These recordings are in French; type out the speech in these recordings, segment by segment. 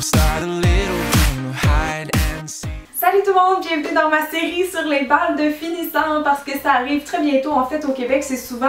start a little game of hide and seek. Salut tout le monde, bienvenue dans ma série sur les balles de finissants parce que ça arrive très bientôt. En fait, au Québec, c'est souvent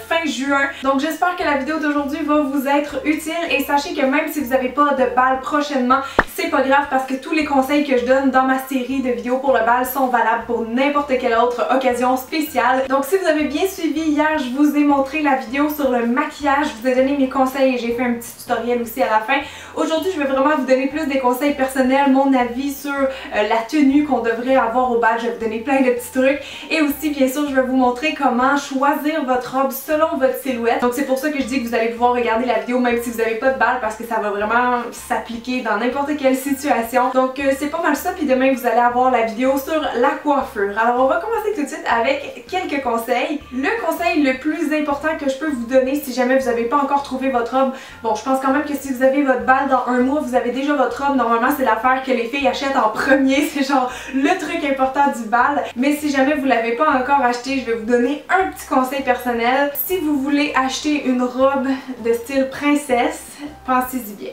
fin juin. Donc j'espère que la vidéo d'aujourd'hui va vous être utile et sachez que même si vous n'avez pas de balles prochainement, c'est pas grave parce que tous les conseils que je donne dans ma série de vidéos pour le bal sont valables pour n'importe quelle autre occasion spéciale. Donc si vous avez bien suivi hier, je vous ai montré la vidéo sur le maquillage, je vous ai donné mes conseils et j'ai fait un petit tutoriel aussi à la fin. Aujourd'hui, je vais vraiment vous donner plus des conseils personnels, mon avis sur la tenue qu'on devrait avoir au bal. Je vais vous donner plein de petits trucs et aussi bien sûr je vais vous montrer comment choisir votre robe selon votre silhouette. Donc c'est pour ça que je dis que vous allez pouvoir regarder la vidéo même si vous n'avez pas de bal parce que ça va vraiment s'appliquer dans n'importe quelle situation. Donc c'est pas mal ça, puis demain vous allez avoir la vidéo sur la coiffure. Alors on va commencer tout de suite avec quelques conseils. Le conseil le plus important que je peux vous donner si jamais vous n'avez pas encore trouvé votre robe, bon je pense quand même que si vous avez votre bal dans un mois, vous avez déjà votre robe, normalement c'est l'affaire que les filles achètent en premier, c'est genre le truc important du bal. Mais si jamais vous l'avez pas encore acheté, je vais vous donner un petit conseil personnel. Si vous voulez acheter une robe de style princesse, pensez-y bien.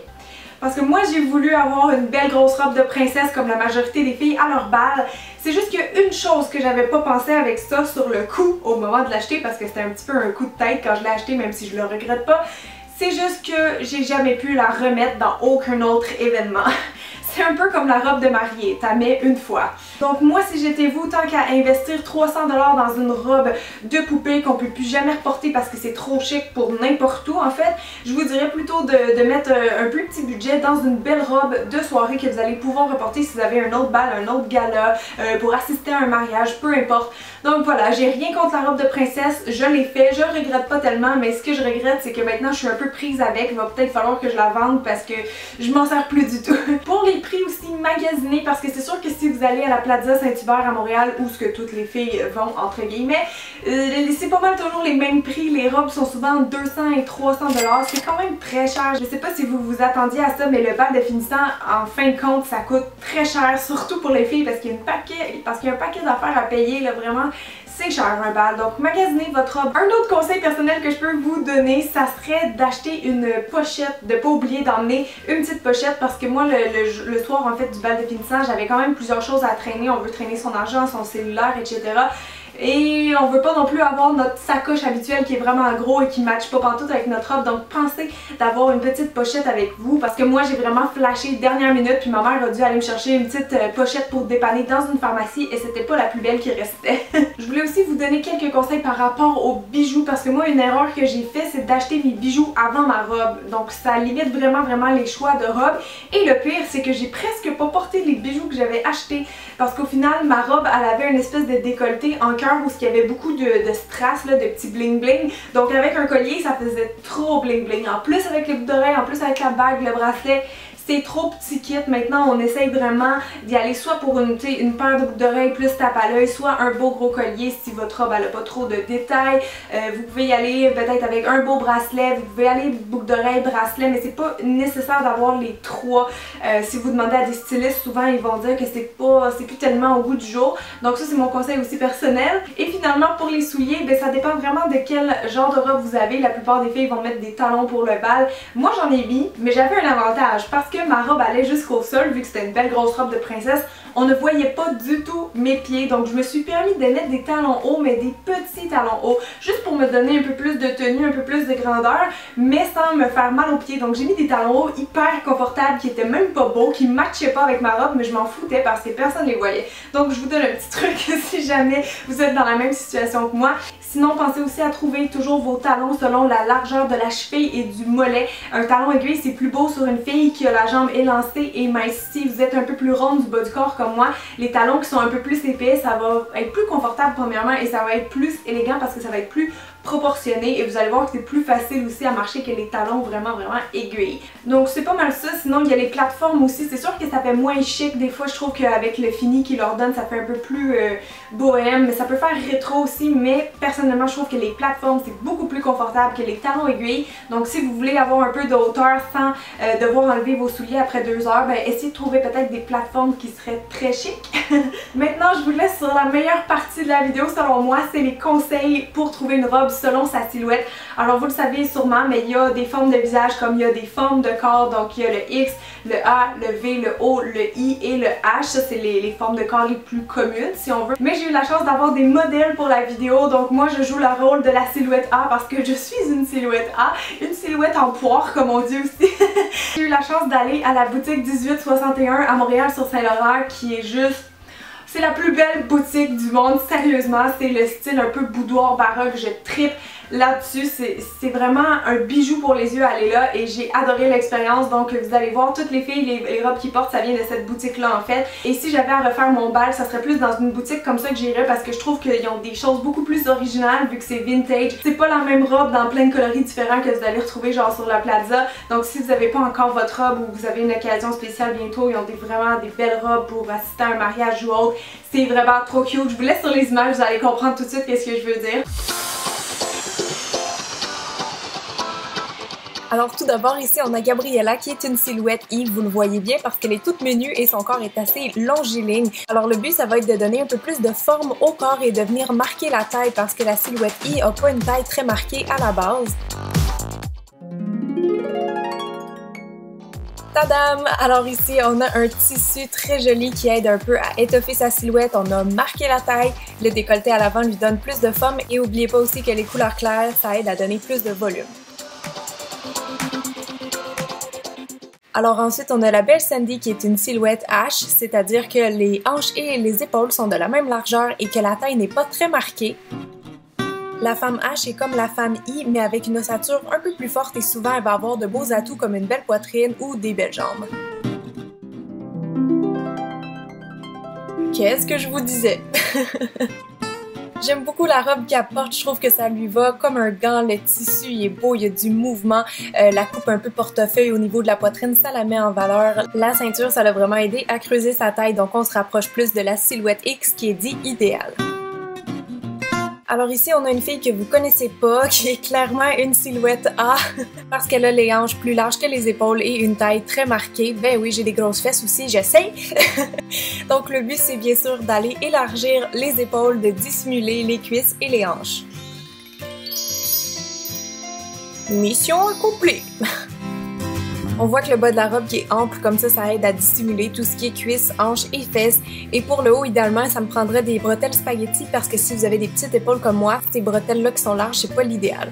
Parce que moi j'ai voulu avoir une belle grosse robe de princesse comme la majorité des filles à leur bal. C'est juste qu'il y a une chose que j'avais pas pensé avec ça sur le coup au moment de l'acheter parce que c'était un petit peu un coup de tête quand je l'ai acheté, même si je le regrette pas. C'est juste que j'ai jamais pu la remettre dans aucun autre événement. C'est un peu comme la robe de mariée, t'as mets une fois. Donc moi si j'étais vous, tant qu'à investir 300$ dans une robe de poupée qu'on peut plus jamais reporter parce que c'est trop chic pour n'importe où en fait, je vous dirais plutôt de mettre un plus petit budget dans une belle robe de soirée que vous allez pouvoir reporter si vous avez un autre bal, un autre gala, pour assister à un mariage, peu importe. Donc voilà, j'ai rien contre la robe de princesse, je l'ai fait, je regrette pas tellement, mais ce que je regrette c'est que maintenant je suis un peu prise avec, il va peut-être falloir que je la vende parce que je m'en sers plus du tout. Pour les prix aussi, magasiner parce que c'est sûr que si vous allez à la Plaza Saint-Hubert à Montréal où ce que toutes les filles vont entre guillemets, c'est pas mal toujours les mêmes prix, les robes sont souvent 200 et 300$, c'est quand même très cher. Je sais pas si vous vous attendiez à ça, mais le bal de finissant en fin de compte ça coûte très cher, surtout pour les filles parce qu'il y a un paquet d'affaires à payer là, vraiment. C'est cher un bal, donc magasinez votre robe. Un autre conseil personnel que je peux vous donner, ça serait d'acheter une pochette, de pas oublier d'emmener une petite pochette parce que moi le soir en fait du bal de finissant, j'avais quand même plusieurs choses à traîner. On veut traîner son argent, son cellulaire, etc. Et on veut pas non plus avoir notre sacoche habituelle qui est vraiment gros et qui matche pas pantoute avec notre robe, donc pensez d'avoir une petite pochette avec vous parce que moi j'ai vraiment flashé dernière minute puis ma mère a dû aller me chercher une petite pochette pour dépanner dans une pharmacie et c'était pas la plus belle qui restait. Je voulais aussi vous donner quelques conseils par rapport aux bijoux parce que moi une erreur que j'ai fait c'est d'acheter mes bijoux avant ma robe, donc ça limite vraiment les choix de robe et le pire c'est que j'ai presque pas porté les bijoux que j'avais achetés parce qu'au final ma robe elle avait une espèce de décolleté en cœur où il y avait beaucoup de strass, là, de petits bling bling. Donc avec un collier, ça faisait trop bling bling. En plus avec les boucles d'oreilles, en plus avec la bague, le bracelet, c'est trop petit kit. Maintenant, on essaye vraiment d'y aller soit pour une paire de boucles d'oreilles plus tape à l'œil, soit un beau gros collier si votre robe elle a pas trop de détails. Vous pouvez y aller peut-être avec un beau bracelet, vous pouvez aller boucle d'oreilles, bracelet, mais c'est pas nécessaire d'avoir les trois. Si vous demandez à des stylistes, souvent ils vont dire que c'est plus tellement au goût du jour. Donc ça c'est mon conseil aussi personnel. Et finalement pour les souliers, ben, ça dépend vraiment de quel genre de robe vous avez. La plupart des filles vont mettre des talons pour le bal. Moi j'en ai mis, mais j'avais un avantage parce que ma robe allait jusqu'au sol vu que c'était une belle grosse robe de princesse. On ne voyait pas du tout mes pieds, donc je me suis permis de mettre des talons hauts, mais des petits talons hauts, juste pour me donner un peu plus de tenue, un peu plus de grandeur, mais sans me faire mal aux pieds. Donc j'ai mis des talons hauts hyper confortables, qui étaient même pas beaux, qui matchaient pas avec ma robe, mais je m'en foutais parce que personne les voyait. Donc je vous donne un petit truc si jamais vous êtes dans la même situation que moi. Sinon, pensez aussi à trouver toujours vos talons selon la largeur de la cheville et du mollet. Un talon aiguille, c'est plus beau sur une fille qui a la jambe élancée et mince. Si vous êtes un peu plus ronde du bas du corps comme moi, les talons qui sont un peu plus épais, ça va être plus confortable premièrement et ça va être plus élégant parce que ça va être plus proportionné et vous allez voir que c'est plus facile aussi à marcher que les talons vraiment aiguilles. Donc c'est pas mal ça. Sinon il y a les plateformes aussi, c'est sûr que ça fait moins chic des fois, je trouve qu'avec le fini qu'ils leur donnent ça fait un peu plus bohème, mais ça peut faire rétro aussi, mais personnellement je trouve que les plateformes c'est beaucoup plus confortable que les talons aiguilles. Donc si vous voulez avoir un peu de hauteur sans devoir enlever vos souliers après 2 heures, ben essayez de trouver peut-être des plateformes qui seraient très chic. Maintenant je vous laisse sur la meilleure partie de la vidéo selon moi, c'est les conseils pour trouver une robe robe selon sa silhouette. Alors vous le savez sûrement, mais il y a des formes de visage comme il y a des formes de corps, donc il y a le X, le A, le V, le O, le I et le H. Ça c'est les formes de corps les plus communes si on veut. Mais j'ai eu la chance d'avoir des modèles pour la vidéo, donc moi je joue le rôle de la silhouette A parce que je suis une silhouette A, une silhouette en poire comme on dit aussi. J'ai eu la chance d'aller à la boutique 1861 à Montréal sur Saint-Laurent qui est juste... C'est la plus belle boutique du monde, sérieusement, c'est le style un peu boudoir baroque, je trippe là-dessus, c'est vraiment un bijou pour les yeux aller là et j'ai adoré l'expérience. Donc vous allez voir toutes les filles, les robes qu'ils portent, ça vient de cette boutique là en fait. Et si j'avais à refaire mon bal, ça serait plus dans une boutique comme ça que j'irais parce que je trouve qu'ils ont des choses beaucoup plus originales vu que c'est vintage. C'est pas la même robe dans plein de coloris différents que vous allez retrouver genre sur la plaza. Donc si vous n'avez pas encore votre robe ou vous avez une occasion spéciale bientôt, ils ont vraiment des belles robes pour assister à un mariage ou autre. C'est vraiment trop cute. Je vous laisse sur les images, vous allez comprendre tout de suite qu'est-ce que je veux dire. Alors tout d'abord ici on a Gabriella qui est une silhouette I, vous le voyez bien parce qu'elle est toute menue et son corps est assez longiligne. Alors le but ça va être de donner un peu plus de forme au corps et de venir marquer la taille parce que la silhouette I a pas une taille très marquée à la base. Tadam! Alors ici on a un tissu très joli qui aide un peu à étoffer sa silhouette, on a marqué la taille, le décolleté à l'avant lui donne plus de forme et n'oubliez pas aussi que les couleurs claires ça aide à donner plus de volume. Alors ensuite on a la belle Sandy qui est une silhouette H, c'est-à-dire que les hanches et les épaules sont de la même largeur et que la taille n'est pas très marquée. La femme H est comme la femme I mais avec une ossature un peu plus forte et souvent elle va avoir de beaux atouts comme une belle poitrine ou des belles jambes. Qu'est-ce que je vous disais? J'aime beaucoup la robe qu'elle porte, je trouve que ça lui va comme un gant, le tissu il est beau, il y a du mouvement, la coupe un peu portefeuille au niveau de la poitrine, ça la met en valeur. La ceinture, ça l'a vraiment aidé à creuser sa taille, donc on se rapproche plus de la silhouette X qui est dit idéale. Alors ici, on a une fille que vous connaissez pas, qui est clairement une silhouette A, parce qu'elle a les hanches plus larges que les épaules et une taille très marquée. Ben oui, j'ai des grosses fesses aussi, j'essaie! Donc le but, c'est bien sûr d'aller élargir les épaules, de dissimuler les cuisses et les hanches. Mission accomplie! On voit que le bas de la robe qui est ample comme ça aide à dissimuler tout ce qui est cuisses, hanches et fesses. Et pour le haut, idéalement, ça me prendrait des bretelles spaghetti parce que si vous avez des petites épaules comme moi, ces bretelles-là qui sont larges, c'est pas l'idéal.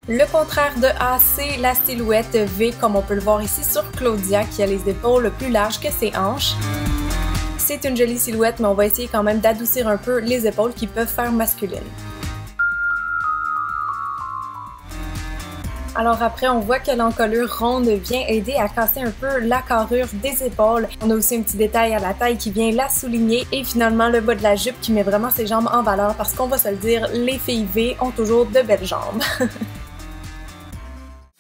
Le contraire de A, c'est la silhouette V, comme on peut le voir ici sur Claudia, qui a les épaules plus larges que ses hanches. C'est une jolie silhouette, mais on va essayer quand même d'adoucir un peu les épaules qui peuvent faire masculines. Alors après, on voit que l'encolure ronde vient aider à casser un peu la carrure des épaules. On a aussi un petit détail à la taille qui vient la souligner. Et finalement, le bas de la jupe qui met vraiment ses jambes en valeur parce qu'on va se le dire, les filles V ont toujours de belles jambes.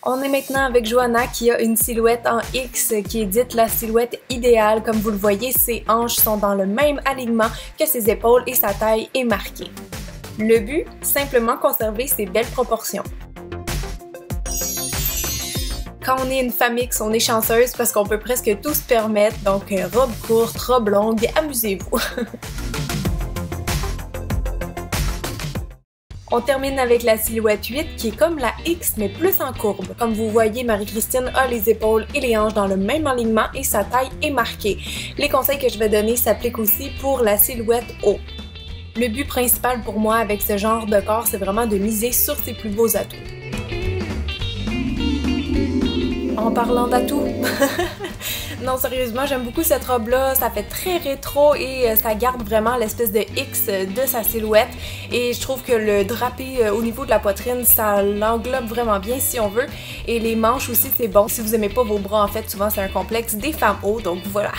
On est maintenant avec Johanna qui a une silhouette en X qui est dite la silhouette idéale. Comme vous le voyez, ses hanches sont dans le même alignement que ses épaules et sa taille est marquée. Le but, simplement conserver ses belles proportions. Quand on est une femme X, on est chanceuse parce qu'on peut presque tout se permettre, donc robe courte, robe longue, amusez-vous! On termine avec la silhouette 8 qui est comme la X mais plus en courbe. Comme vous voyez, Marie-Christine a les épaules et les hanches dans le même alignement et sa taille est marquée. Les conseils que je vais donner s'appliquent aussi pour la silhouette O. Le but principal pour moi avec ce genre de corps, c'est vraiment de miser sur ses plus beaux atouts. En parlant d'atouts, non sérieusement j'aime beaucoup cette robe là, ça fait très rétro et ça garde vraiment l'espèce de X de sa silhouette et je trouve que le drapé au niveau de la poitrine ça l'englobe vraiment bien si on veut et les manches aussi c'est bon. Si vous aimez pas vos bras en fait souvent c'est un complexe des femmes hauts donc voilà.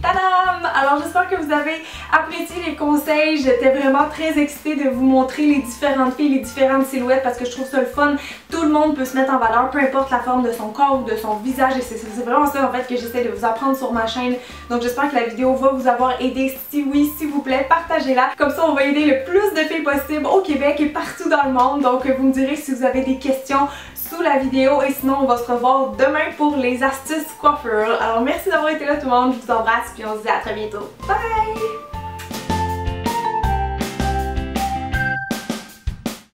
Tadam! Alors j'espère que vous avez apprécié les conseils, j'étais vraiment très excitée de vous montrer les différentes filles, les différentes silhouettes parce que je trouve ça le fun. Tout le monde peut se mettre en valeur, peu importe la forme de son corps ou de son visage et c'est vraiment ça en fait que j'essaie de vous apprendre sur ma chaîne. Donc j'espère que la vidéo va vous avoir aidé. Si oui, s'il vous plaît, partagez-la. Comme ça on va aider le plus de filles possible au Québec et partout dans le monde. Donc vous me direz si vous avez des questions sous la vidéo et sinon on va se revoir demain pour les astuces coiffure. Alors merci d'avoir été là tout le monde, je vous embrasse puis on se dit à très bientôt. Bye!